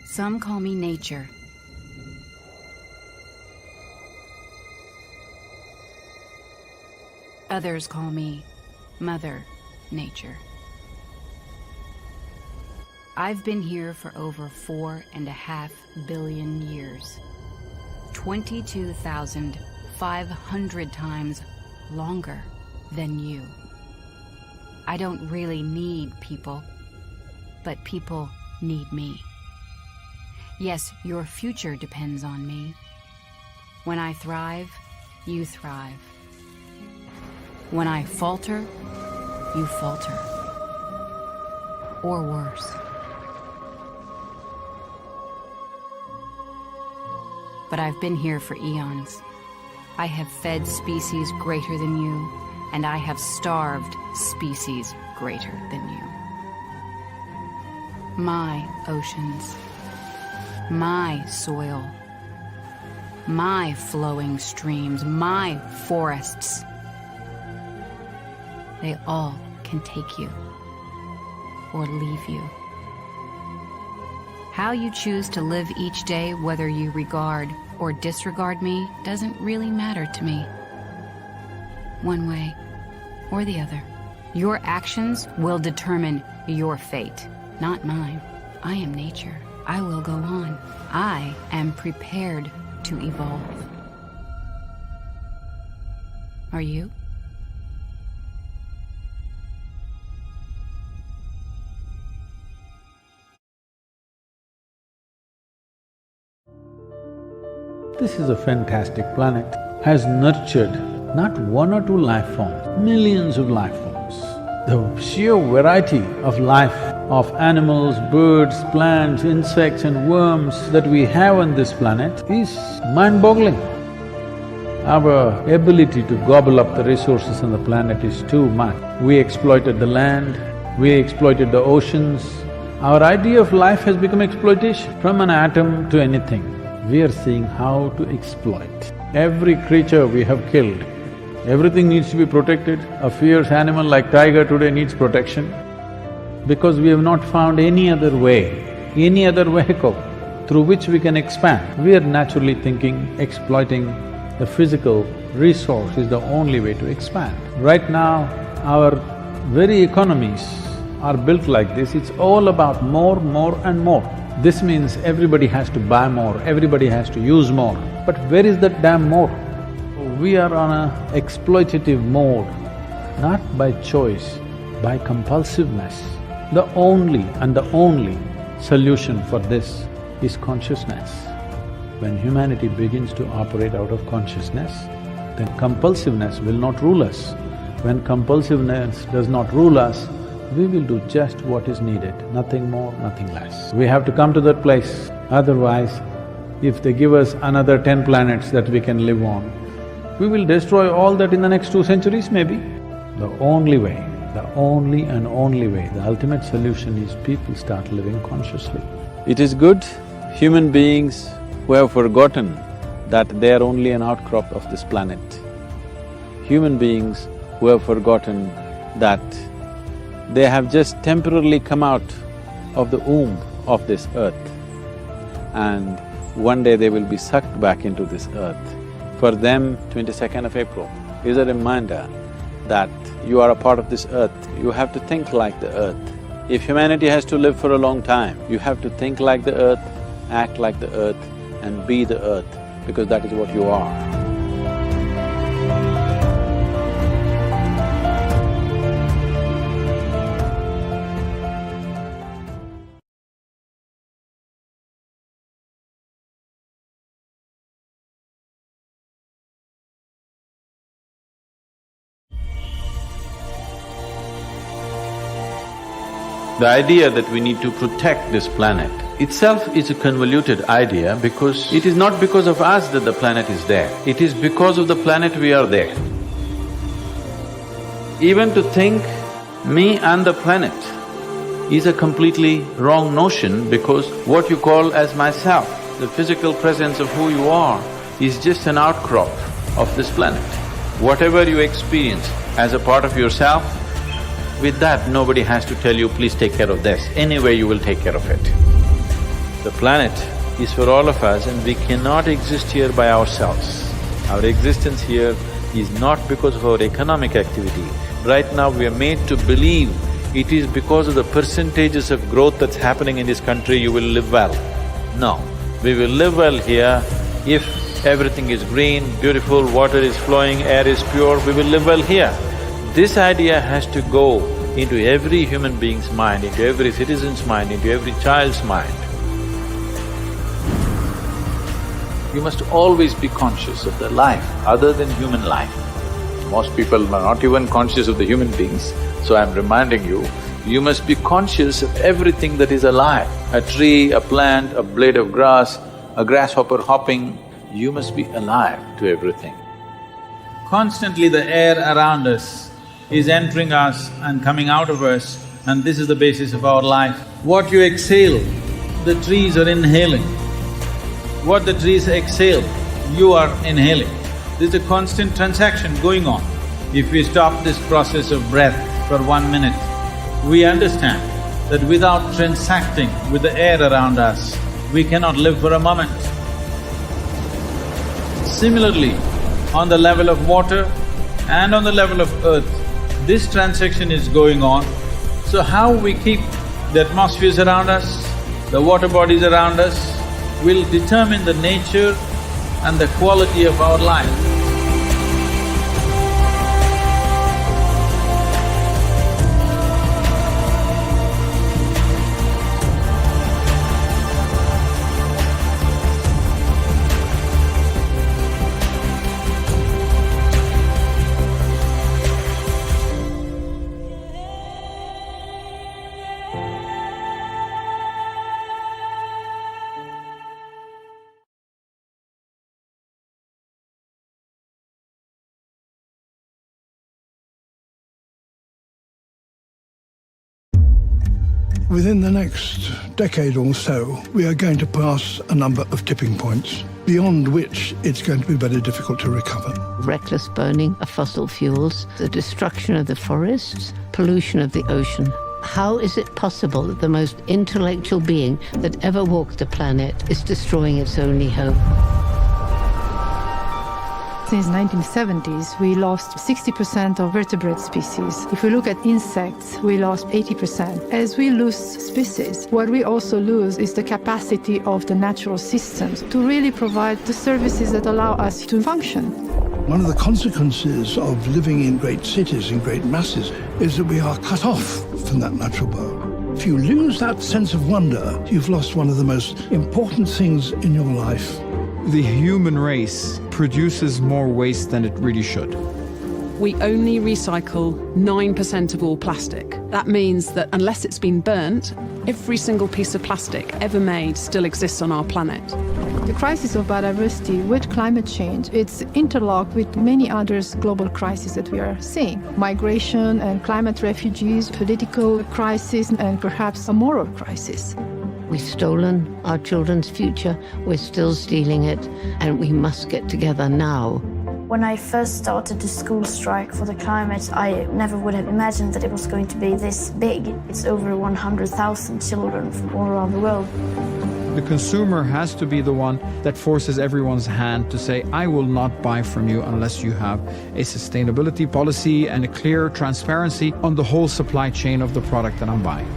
Some call me nature. Others call me Mother Nature. I've been here for over 4.5 billion years. 22,500 times longer than you. I don't really need people, but people need me. Yes, your future depends on me. When I thrive, you thrive. When I falter, you falter. Or worse. But I've been here for eons. I have fed species greater than you, and I have starved species greater than you. My oceans, my soil, my flowing streams, my forests, they all can take you or leave you. How you choose to live each day, whether you regard or disregard me, doesn't really matter to me. One way or the other. Your actions will determine your fate, not mine. I am nature. I will go on. I am prepared to evolve. Are you? This is a fantastic planet, has nurtured not one or two life forms, millions of life forms. The sheer variety of life, of animals, birds, plants, insects and worms that we have on this planet is mind-boggling. Our ability to gobble up the resources on the planet is too much. We exploited the land, we exploited the oceans. Our idea of life has become exploitation, from an atom to anything. We are seeing how to exploit. Every creature we have killed, everything needs to be protected. A fierce animal like tiger today needs protection because we have not found any other way, any other vehicle through which we can expand. We are naturally thinking exploiting the physical resource is the only way to expand. Right now, our very economies are built like this, it's all about more, more and more. This means everybody has to buy more, everybody has to use more. But where is that damn more? We are on a exploitative mode, not by choice, by compulsiveness. The only solution for this is consciousness. When humanity begins to operate out of consciousness, then compulsiveness will not rule us. When compulsiveness does not rule us, we will do just what is needed, nothing more, nothing less. We have to come to that place. Otherwise, if they give us another 10 planets that we can live on, we will destroy all that in the next 2 centuries maybe. The only way, the only and only way, the ultimate solution is people start living consciously. It is good human beings who have forgotten that they are only an outcrop of this planet. Human beings who have forgotten that they have just temporarily come out of the womb of this earth and one day they will be sucked back into this earth. For them, 22nd of April is a reminder that you are a part of this earth, you have to think like the earth. If humanity has to live for a long time, you have to think like the earth, act like the earth and be the earth, because that is what you are. The idea that we need to protect this planet itself is a convoluted idea because it is not because of us that the planet is there, it is because of the planet we are there. Even to think me and the planet is a completely wrong notion because what you call as myself, the physical presence of who you are, is just an outcrop of this planet. Whatever you experience as a part of yourself, with that nobody has to tell you, please take care of this, anyway you will take care of it. The planet is for all of us and we cannot exist here by ourselves. Our existence here is not because of our economic activity. Right now we are made to believe it is because of the percentages of growth that's happening in this country you will live well. No, we will live well here if everything is green, beautiful, water is flowing, air is pure, we will live well here. This idea has to go into every human being's mind, into every citizen's mind, into every child's mind. You must always be conscious of the life other than human life. Most people are not even conscious of the human beings, so I'm reminding you, you must be conscious of everything that is alive. A tree, a plant, a blade of grass, a grasshopper hopping, you must be alive to everything. Constantly the air around us is entering us and coming out of us, and this is the basis of our life. What you exhale, the trees are inhaling. What the trees exhale, you are inhaling. There's a constant transaction going on. If we stop this process of breath for 1 minute, we understand that without transacting with the air around us, we cannot live for a moment. Similarly, on the level of water and on the level of earth, this transaction is going on. So how we keep the atmospheres around us, the water bodies around us, will determine the nature and the quality of our life. Within the next decade or so, we are going to pass a number of tipping points, beyond which it's going to be very difficult to recover. Reckless burning of fossil fuels, the destruction of the forests, pollution of the ocean. How is it possible that the most intellectual being that ever walked the planet is destroying its only home? Since 1970s, we lost 60% of vertebrate species. If we look at insects, we lost 80%. As we lose species, what we also lose is the capacity of the natural systems to really provide the services that allow us to function. One of the consequences of living in great cities, in great masses, is that we are cut off from that natural world. If you lose that sense of wonder, you've lost one of the most important things in your life. The human race produces more waste than it really should. We only recycle 9% of all plastic. That means that unless it's been burnt, every single piece of plastic ever made still exists on our planet. The crisis of biodiversity with climate change, it's interlocked with many other global crises that we are seeing. Migration and climate refugees, political crisis, and perhaps a moral crisis. We've stolen our children's future, we're still stealing it, and we must get together now. When I first started the school strike for the climate, I never would have imagined that it was going to be this big. It's over 100,000 children from all around the world. The consumer has to be the one that forces everyone's hand to say, I will not buy from you unless you have a sustainability policy and a clear transparency on the whole supply chain of the product that I'm buying.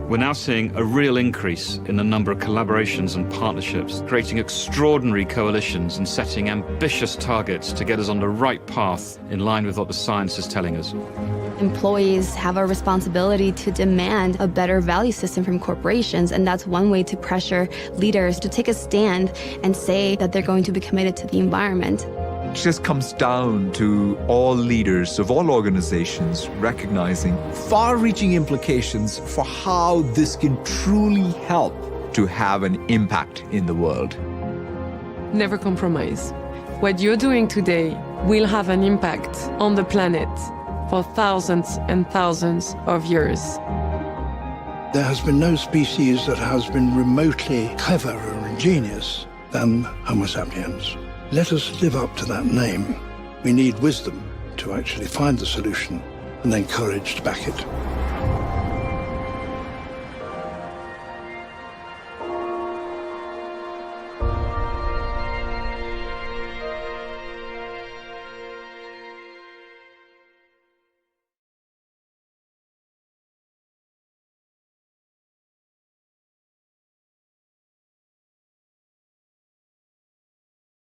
We're now seeing a real increase in the number of collaborations and partnerships, creating extraordinary coalitions and setting ambitious targets to get us on the right path in line with what the science is telling us. Employees have a responsibility to demand a better value system from corporations, and that's one way to pressure leaders to take a stand and say that they're going to be committed to the environment. It just comes down to all leaders of all organizations recognizing far-reaching implications for how this can truly help to have an impact in the world. Never compromise. What you're doing today will have an impact on the planet for thousands and thousands of years. There has been no species that has been remotely clever or ingenious than Homo sapiens. Let us live up to that name. We need wisdom to actually find the solution, and then courage to back it.